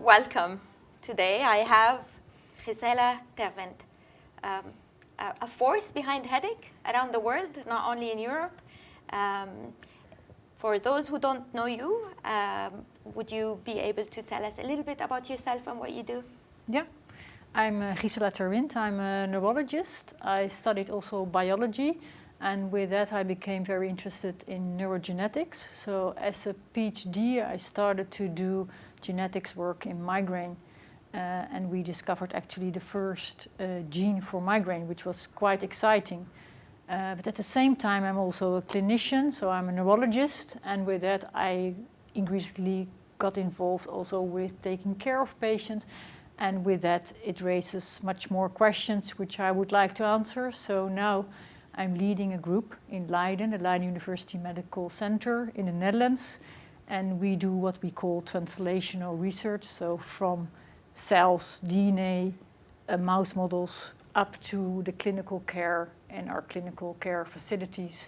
welcome. Today I have Gisela Terwindt, a force behind headache around the world, not only in Europe. For those who don't know you, would you be able to tell us a little bit about yourself and what you do? Yeah, I'm Gisela Terwindt. I'm a neurologist. I studied also biology, and with that I became very interested in neurogenetics. So as a PhD I started to do genetics work in migraine, and we discovered actually the first gene for migraine, which was quite exciting. But at the same time I'm also a clinician, so I'm a neurologist, and with that I increasingly got involved also with taking care of patients, and with that it raises much more questions which I would like to answer. So now I'm leading a group in Leiden, the Leiden University Medical Center in the Netherlands, and we do what we call translational research, so from cells, DNA, mouse models, up to the clinical care and our clinical care facilities,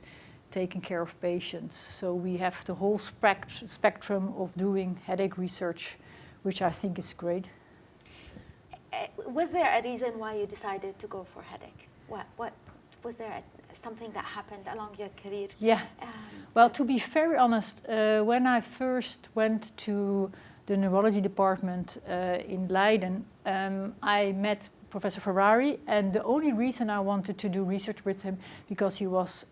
taking care of patients. So we have the whole spectrum of doing headache research, which I think is great. Was there a reason why you decided to go for headache? What was there something that happened along your career? Yeah. Well, to be very honest, when I first went to the neurology department in Leiden, I met Professor Ferrari, and the only reason I wanted to do research with him because he was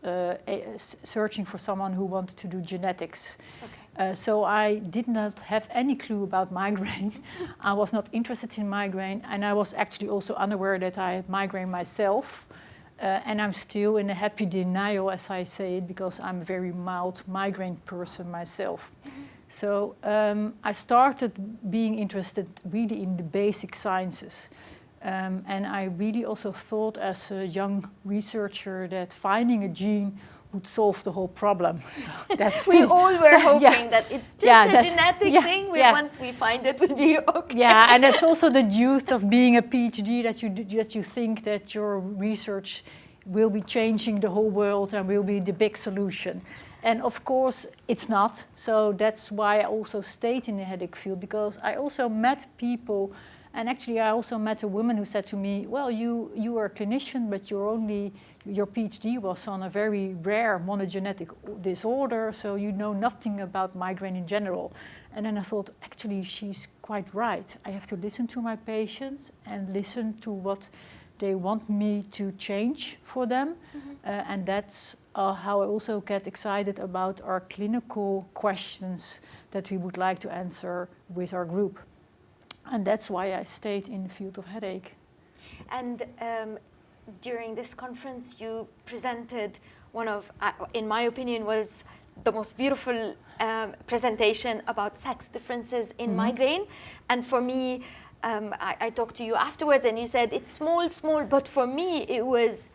searching for someone who wanted to do genetics. Okay. So I did not have any clue about migraine. I was not interested in migraine, and I was actually also unaware that I had migraine myself. And I'm still in a happy denial, as I say it, because I'm a very mild migraine person myself. Mm-hmm. So I started being interested really in the basic sciences. And I really also thought as a young researcher that finding a gene would solve the whole problem. So that's we all were hoping that it's just a genetic thing. Once we find it, we'll be okay. Yeah, and that's also the youth of being a PhD, that you think that your research will be changing the whole world and will be the big solution. And of course, it's not. So that's why I also stayed in the headache field, because I also met people. And actually, I also met a woman who said to me, well, you are a clinician, but your PhD was on a very rare monogenetic disorder, so you know nothing about migraine in general. And then I thought, actually, she's quite right. I have to listen to my patients and listen to what they want me to change for them. Mm-hmm. And that's how I also get excited about our clinical questions that we would like to answer with our group. And that's why I stayed in the field of headache. And during this conference, you presented one of, in my opinion, was the most beautiful presentation about sex differences in migraine. And for me, I talked to you afterwards and you said, it's small, but for me, it was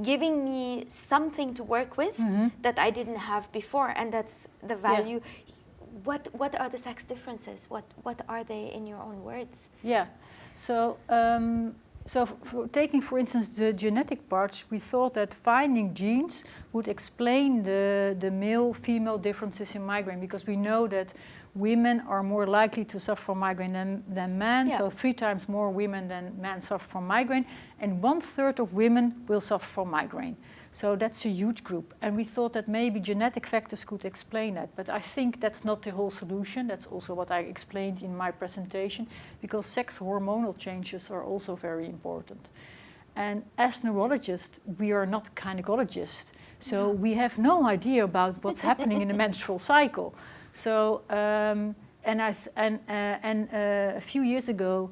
giving me something to work with that I didn't have before. And that's the value. Yeah. What are the sex differences? What are they in your own words? Yeah, so taking for instance the genetic parts, we thought that finding genes would explain the male-female differences in migraine, because we know that women are more likely to suffer from migraine than men. Yeah. So 3 times more women than men suffer from migraine, and 1/3 of women will suffer from migraine. So that's a huge group, and we thought that maybe genetic factors could explain that. But I think that's not the whole solution. That's also what I explained in my presentation, because sex hormonal changes are also very important. And as neurologists, we are not gynecologists, so we have no idea about what's happening in the menstrual cycle. So, a few years ago,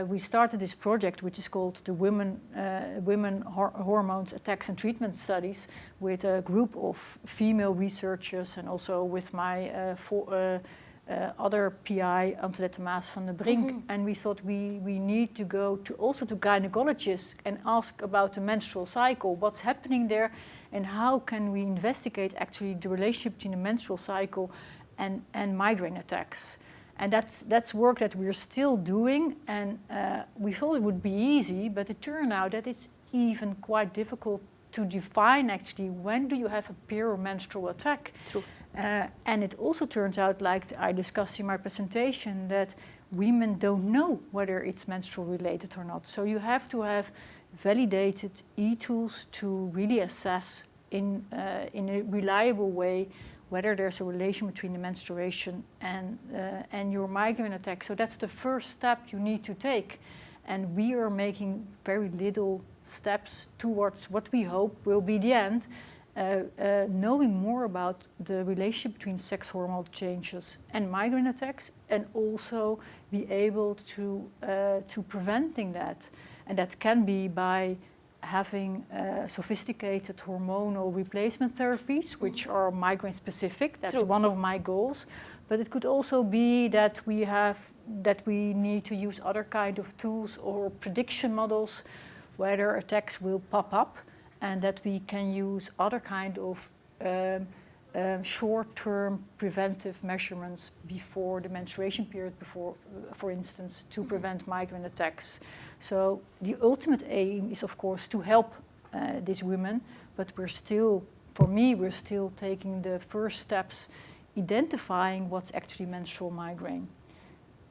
we started this project, which is called the Women Hormones Attacks and Treatment Studies, with a group of female researchers and also with my other PI, Antoinette Maas van der Brink. Mm-hmm. And we thought we need to go also to gynecologists and ask about the menstrual cycle, what's happening there, and how can we investigate actually the relationship between the menstrual cycle and migraine attacks. And that's work that we're still doing, and we thought it would be easy, but it turned out that it's even quite difficult to define actually when do you have a perimenstrual attack. True. And it also turns out, like I discussed in my presentation, that women don't know whether it's menstrual related or not. So you have to have validated e-tools to really assess in a reliable way whether there's a relation between the menstruation and your migraine attack. So that's the first step you need to take. And we are making very little steps towards what we hope will be the end, knowing more about the relationship between sex hormone changes and migraine attacks, and also be able to preventing that. And that can be by having sophisticated hormonal replacement therapies, which are migraine specific. That's one of my goals. But it could also be that we need to use other kind of tools or prediction models whether attacks will pop up, and that we can use other kind of short-term preventive measurements before the menstruation period, for instance, to prevent migraine attacks. So the ultimate aim is, of course, to help these women, but we're still taking the first steps identifying what's actually menstrual migraine.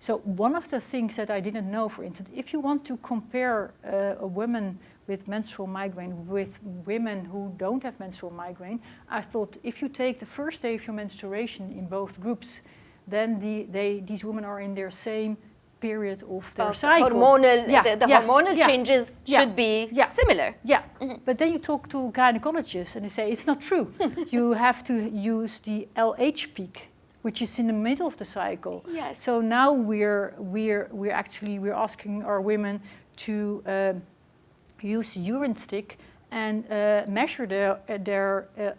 So one of the things that I didn't know, for instance, if you want to compare a woman with menstrual migraine with women who don't have menstrual migraine, I thought if you take the first day of your menstruation in both groups, then these women are in their same period of their cycle. The hormonal changes should be similar. Yeah, but then you talk to gynecologists and they say it's not true. You have to use the LH peak, which is in the middle of the cycle. Yes. So now we're asking our women to use urine stick and measure their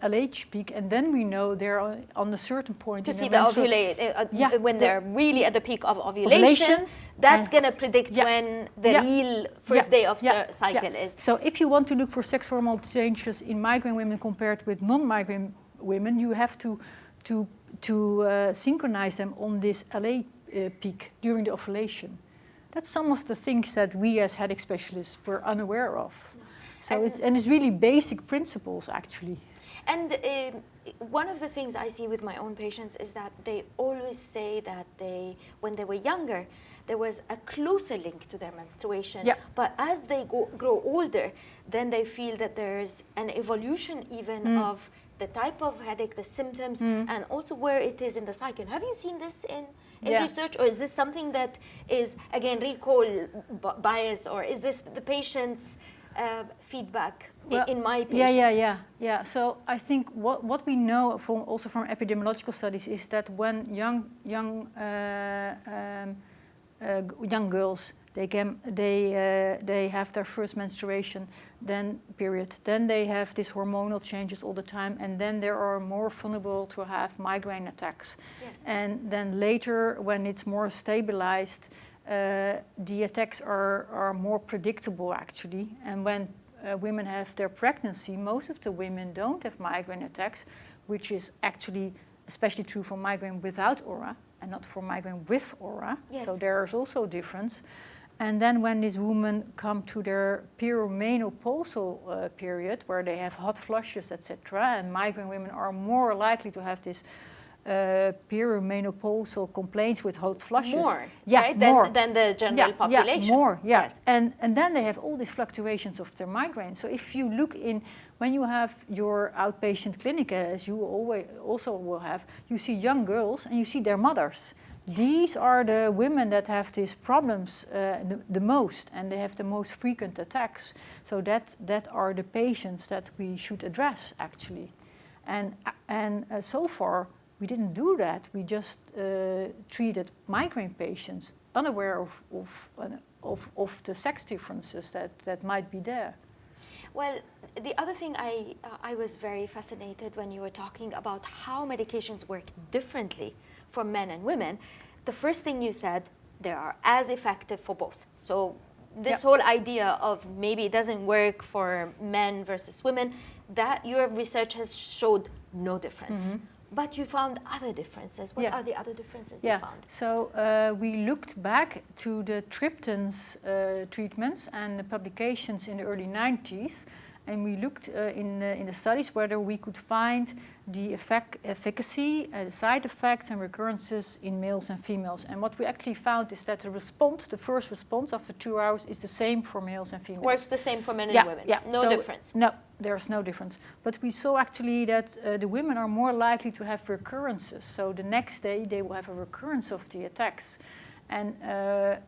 LH peak, and then we know they're on a certain point. To see the when they're really at the peak of ovulation, that's going to predict when the real first day of cycle is. So if you want to look for sex hormone changes in migraine women compared with non-migraine women, you have to synchronize them on this LA peak during the ovulation. That's some of the things that we as headache specialists were unaware of. So it's really basic principles, actually. And one of the things I see with my own patients is that they always say that when they were younger, there was a closer link to their menstruation. But as they grow older, then they feel that there's an evolution even of the type of headache, the symptoms, and also where it is in the cycle. Have you seen this in research, or is this something that is, again, recall bias, or is this the patient's feedback, in my patients? Yeah. So I think what we know also from epidemiological studies is that when young girls they have their first menstruation, then they have these hormonal changes all the time, and then they are more vulnerable to have migraine attacks. Yes. And then later, when it's more stabilized, the attacks are more predictable, actually. And when women have their pregnancy, most of the women don't have migraine attacks, which is actually especially true for migraine without aura and not for migraine with aura. Yes. So there's also a difference. And then when these women come to their perimenopausal period, where they have hot flushes, etc., and migraine women are more likely to have this perimenopausal complaints with hot flushes. Than the general population. Yes. And then they have all these fluctuations of their migraine. So if you look when you have your outpatient clinic, as you also will have, you see young girls and you see their mothers. These are the women that have these problems the most, and they have the most frequent attacks. So that are the patients that we should address, actually. And so far, we didn't do that. We just treated migraine patients, unaware of the sex differences that might be there. Well, the other thing I was very fascinated when you were talking about how medications work differently for men and women. The first thing you said, they are as effective for both. So this whole idea of maybe it doesn't work for men versus women, that your research has showed no difference. But you found other differences. What are the other differences you found? So we looked back to the triptans treatments and the publications in the early 90s, and we looked in the studies whether we could find the efficacy, the side effects and recurrences in males and females. And what we actually found is that the first response after 2 hours is the same for males and females. Works the same for men and women? Yeah. No difference? No, there's no difference. But we saw actually that the women are more likely to have recurrences. So the next day they will have a recurrence of the attacks. And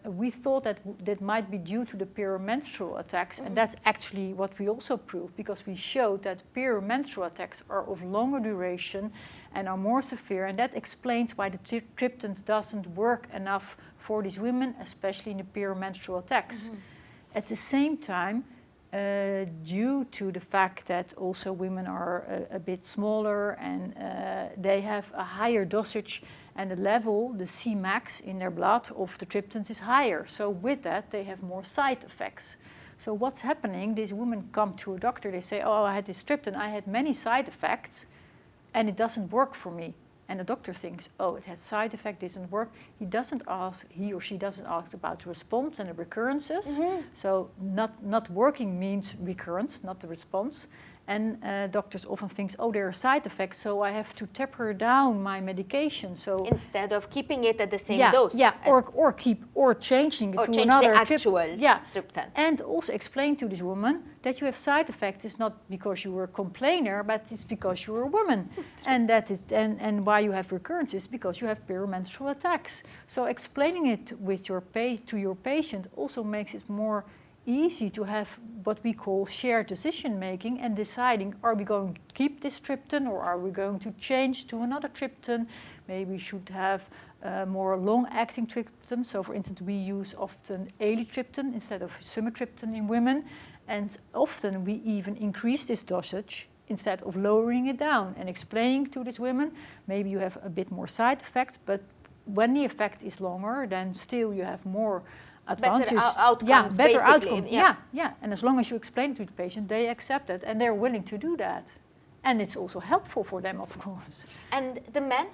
we thought that might be due to the perimenstrual attacks, and that's actually what we also proved, because we showed that perimenstrual attacks are of longer duration and are more severe, and that explains why the triptans doesn't work enough for these women, especially in the perimenstrual attacks. At the same time, due to the fact that also women are a bit smaller and they have a higher dosage, and the level, the Cmax in their blood of the triptans is higher. So with that, they have more side effects. So what's happening, these women come to a doctor, they say, oh, I had this triptan, I had many side effects, and it doesn't work for me. And the doctor thinks, oh, it had side effect, didn't work. He or she doesn't ask about the response and the recurrences. So not working means recurrence, not the response. And doctors often think, oh, there are side effects, so I have to taper down my medication. So instead of keeping it at the same dose. Yeah, or changing it to the another actual triptan. And also explain to this woman that you have side effects is not because you were a complainer, but it's because you're a woman. And why you have recurrences because you have perimenstrual attacks. So explaining it with to your patient also makes it more easy to have what we call shared decision making and deciding, are we going to keep this triptan or are we going to change to another triptan? Maybe we should have more long-acting triptan. So for instance, we use often alitryptan instead of sumatriptan in women, and often we even increase this dosage instead of lowering it down and explaining to these women, maybe you have a bit more side effects, but when the effect is longer, then still you have more advantages. Better outcomes, better basically. outcomes. Yeah. And as long as you explain it to the patient, they accept it and they're willing to do that. And it's also helpful for them, of course. And the men?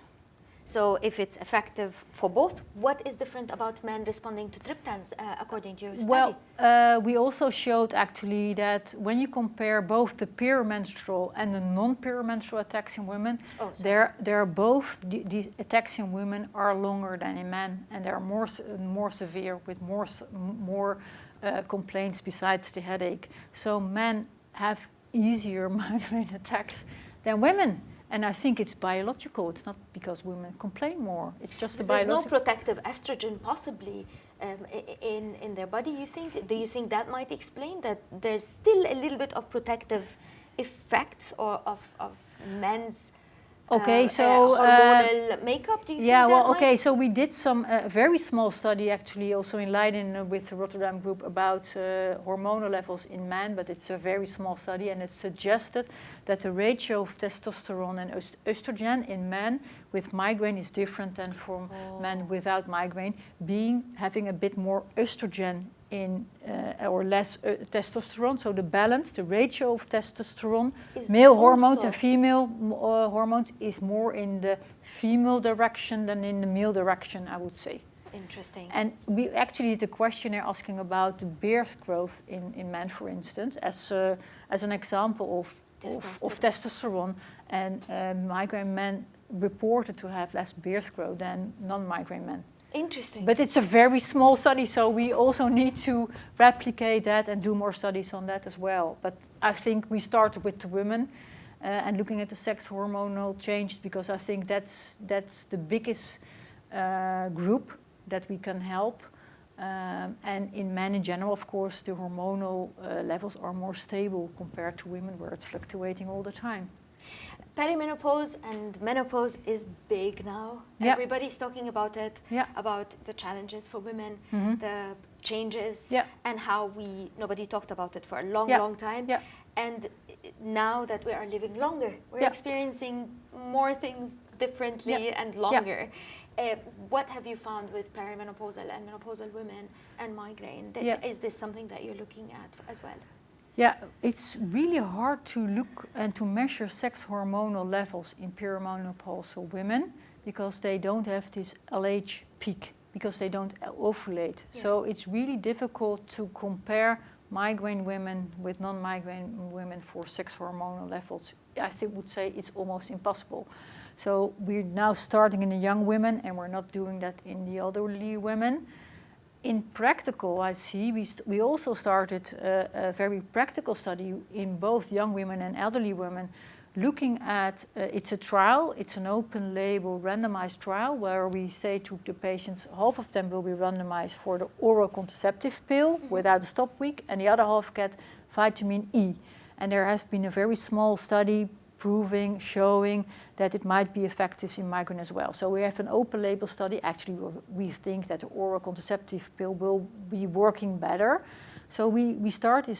So if it's effective for both, what is different about men responding to triptans according to your study? Well, we also showed actually that when you compare both the perimenstrual and the non-perimenstrual attacks in women, they're both, the attacks in women are longer than in men, and they're more severe with more complaints besides the headache. So men have easier migraine attacks than women. And I think it's biological. It's not because women complain more. It's just the biological. There's no protective estrogen possibly in their body, you think? Do you think that might explain that there's still a little bit of protective effects or of men's hormonal makeup? Do you think that so we did some very small study actually also in Leiden with the Rotterdam group about hormonal levels in men, but it's a very small study, and it suggested that the ratio of testosterone and estrogen in men with migraine is different than for men without migraine, having a bit more estrogen in or less testosterone. So the ratio of testosterone, male hormones and female hormones, is more in the female direction than in the male direction, I would say. Interesting. And we actually did a questionnaire asking about the beard growth in men, for instance, as an example of testosterone. And migraine men reported to have less beard growth than non-migraine men. Interesting. But it's a very small study, so we also need to replicate that and do more studies on that as well. But I think we started with the women and looking at the sex hormonal change, because I think that's the biggest group that we can help. And in men in general, of course, the hormonal levels are more stable compared to women, where it's fluctuating all the time. Perimenopause and menopause is big now. Yeah. Everybody's talking about it, about the challenges for women, the changes, and how nobody talked about it for a long time. Yeah. And now that we are living longer, we're experiencing more things differently and longer. What have you found with perimenopausal and menopausal women and migraine? Is this something that you're looking at as well? Yeah, it's really hard to look and to measure sex hormonal levels in perimenopausal women because they don't have this LH peak, because they don't ovulate. Yes. So it's really difficult to compare migraine women with non-migraine women for sex hormonal levels, I would say it's almost impossible. So we're now starting in the young women, and we're not doing that in the elderly women. In practical, I see, we also started a very practical study in both young women and elderly women, looking at, it's a trial, it's an open label randomized trial where we say to the patients, half of them will be randomized for the oral contraceptive pill without a stop week, and the other half get vitamin E. And there has been a very small study showing that it might be effective in migraine as well. So we have an open label study. Actually, we think that the oral contraceptive pill will be working better. So we started this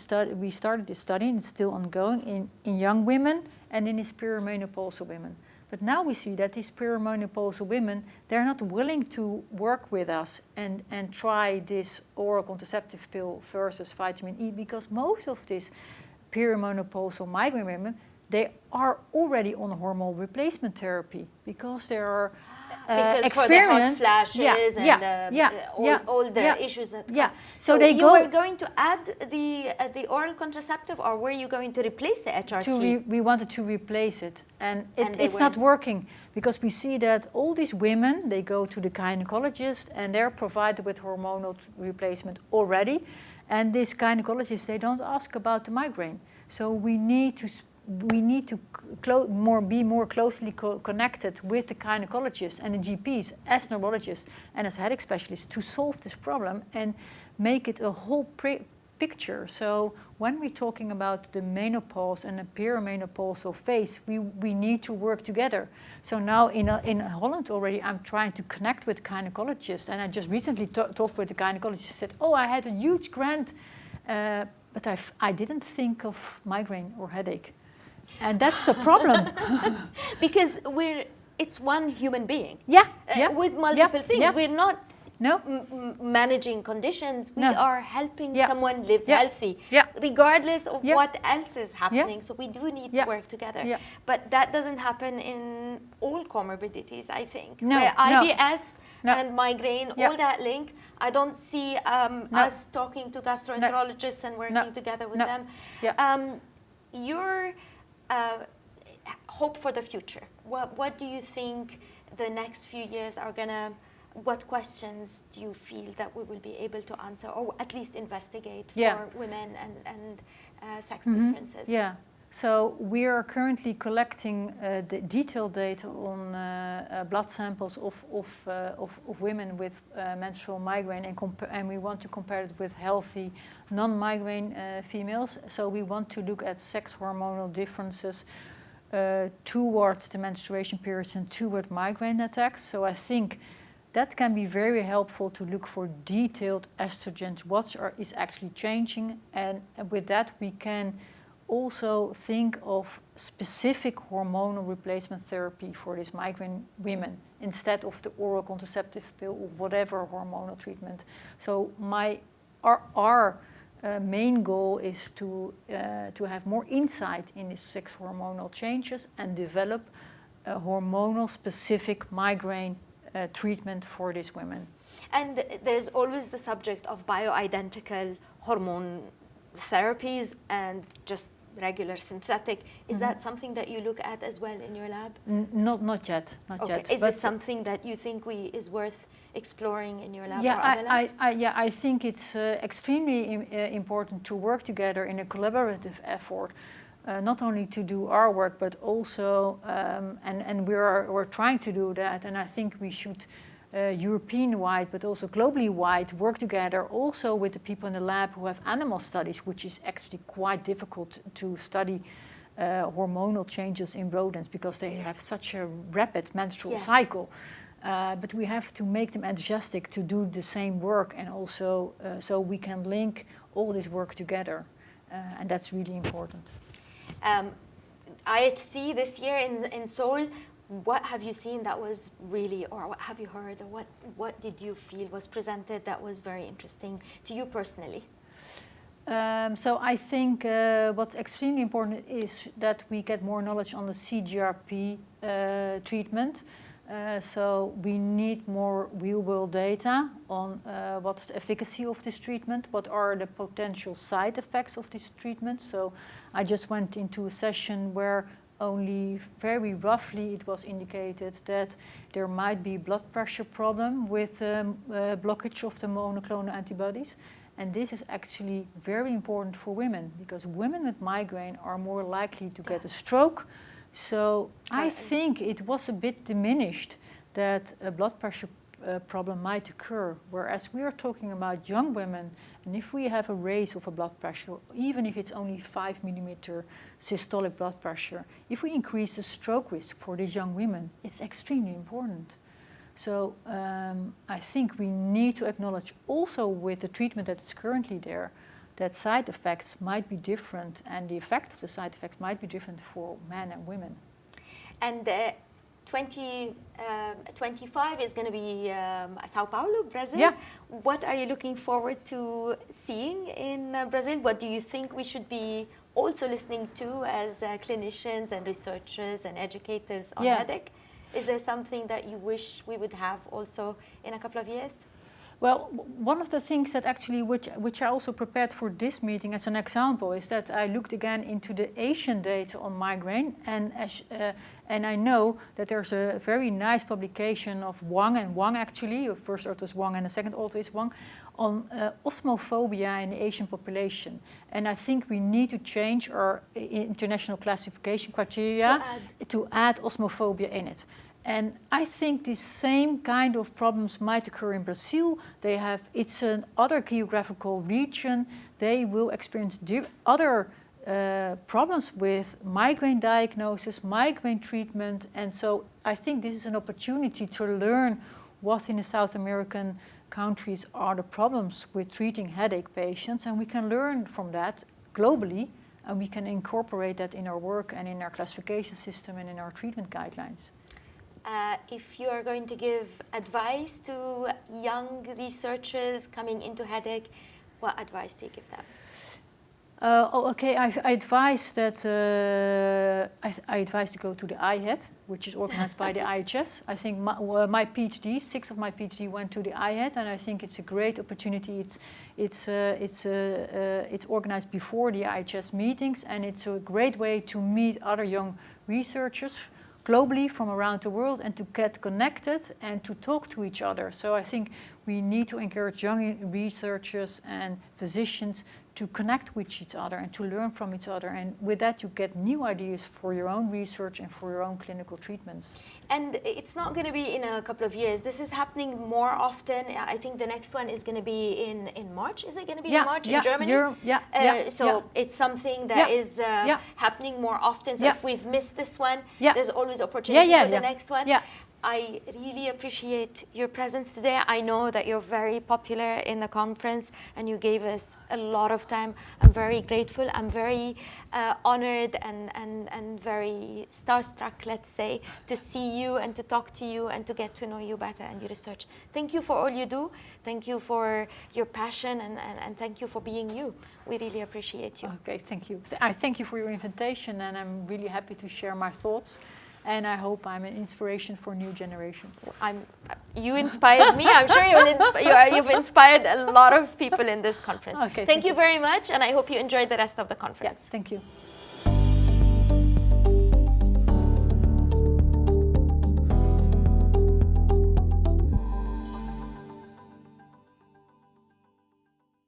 study, and it's still ongoing in young women and in these perimenopausal women. But now we see that these perimenopausal women, they're not willing to work with us and try this oral contraceptive pill versus vitamin E, because most of these perimenopausal migraine women, they are already on hormone replacement therapy because they are because for the hot flashes all the issues that come. So you were going to add the oral contraceptive, or were you going to replace the HRT? We wanted to replace it, and it's not working, because we see that all these women, they go to the gynecologist and they're provided with hormonal replacement already, and these gynecologists, they don't ask about the migraine. So we need to be more closely connected with the gynecologists and the GPs as neurologists and as headache specialists to solve this problem and make it a whole picture. So when we're talking about the menopause and the perimenopausal phase, we need to work together. So now in Holland already, I'm trying to connect with gynecologists, and I just recently talked with the gynecologist and said, oh, I had a huge grant, but I didn't think of migraine or headache. And that's the problem. Because it's one human being. With multiple things. We're not managing conditions. We are helping someone live healthy, regardless of what else is happening. So we do need to work together. But that doesn't happen in all comorbidities, I think. IBS and migraine, all that link, I don't see us talking to gastroenterologists and working together with them. Your hope for the future. What do you think the next few years are gonna, what questions do you feel that we will be able to answer, or at least investigate for women and sex differences? So we are currently collecting the detailed data on blood samples of women with menstrual migraine, and we want to compare it with healthy non-migraine females. So we want to look at sex hormonal differences towards the menstruation periods and toward migraine attacks. So I think that can be very helpful to look for detailed estrogens, what is actually changing, and with that we can also think of specific hormonal replacement therapy for these migraine women instead of the oral contraceptive pill or whatever hormonal treatment. So our main goal is to have more insight in these sex hormonal changes and develop a hormonal specific migraine treatment for these women. And there's always the subject of bioidentical hormone therapies and just regular synthetic. Is that something that you look at as well in your lab? Not yet. Is it something that you think is worth exploring in your lab or other labs? I think it's extremely important to work together in a collaborative effort, not only to do our work, but also, and we're trying to do that, and I think we should European-wide, but also globally-wide, work together also with the people in the lab who have animal studies, which is actually quite difficult to study hormonal changes in rodents because they have such a rapid menstrual cycle. But we have to make them enthusiastic to do the same work, and also so we can link all this work together, and that's really important. IHC this year in Seoul, what have you seen that was really, or what have you heard, or what did you feel was presented that was very interesting to you personally? So I think what's extremely important is that we get more knowledge on the CGRP treatment. So we need more real-world data on what's the efficacy of this treatment, what are the potential side effects of this treatment. So I just went into a session where only very roughly it was indicated that there might be blood pressure problem with blockage of the monoclonal antibodies. And this is actually very important for women, because women with migraine are more likely to get a stroke. So I think it was a bit diminished that a blood pressure problem might occur, whereas we are talking about young women, and if we have a raise of a blood pressure, even if it's only 5 millimeter systolic blood pressure, if we increase the stroke risk for these young women, it's extremely important. So I think we need to acknowledge also with the treatment that is currently there, that side effects might be different, and the effect of the side effects might be different for men and women. And 2025 is going to be Sao Paulo, Brazil. Yeah. What are you looking forward to seeing in Brazil? What do you think we should be also listening to as clinicians and researchers and educators on headache? Is there something that you wish we would have also in a couple of years? Well, one of the things that actually, which I also prepared for this meeting as an example, is that I looked again into the Asian data on migraine, and I know that there's a very nice publication of Wang and Wang actually, the first author is Wang and the second author is Wang, on osmophobia in the Asian population. And I think we need to change our international classification criteria to add osmophobia in it. And I think the same kind of problems might occur in Brazil. It's an other geographical region. They will experience other problems with migraine diagnosis, migraine treatment. And so I think this is an opportunity to learn what in the South American countries are the problems with treating headache patients. And we can learn from that globally, and we can incorporate that in our work and in our classification system and in our treatment guidelines. If you are going to give advice to young researchers coming into headache, what advice do you give them? I advise that I advise to go to the IHEAD, which is organized by the IHS. I think my PhD, 6 of my PhD went to the IHEAD, and I think it's a great opportunity. It's organized before the IHS meetings, and it's a great way to meet other young researchers globally from around the world and to get connected and to talk to each other. So I think we need to encourage young researchers and physicians to connect with each other and to learn from each other. And with that, you get new ideas for your own research and for your own clinical treatments. And it's not going to be in a couple of years. This is happening more often. I think the next one is going to be in March. Is it going to be in March in Germany? It's something that is happening more often. So if we've missed this one, there's always opportunity for the next one. I really appreciate your presence today. I know that you're very popular in the conference and you gave us a lot of time. I'm very grateful. I'm very honored and very starstruck, let's say, to see you and to talk to you and to get to know you better and your research. Thank you for all you do. Thank you for your passion and thank you for being you. We really appreciate you. Okay, thank you. I thank you for your invitation, and I'm really happy to share my thoughts. And I hope I'm an inspiration for new generations. You inspired me. I'm sure you've inspired a lot of people in this conference. Okay, thank you very much, and I hope you enjoyed the rest of the conference. Yes, thank you.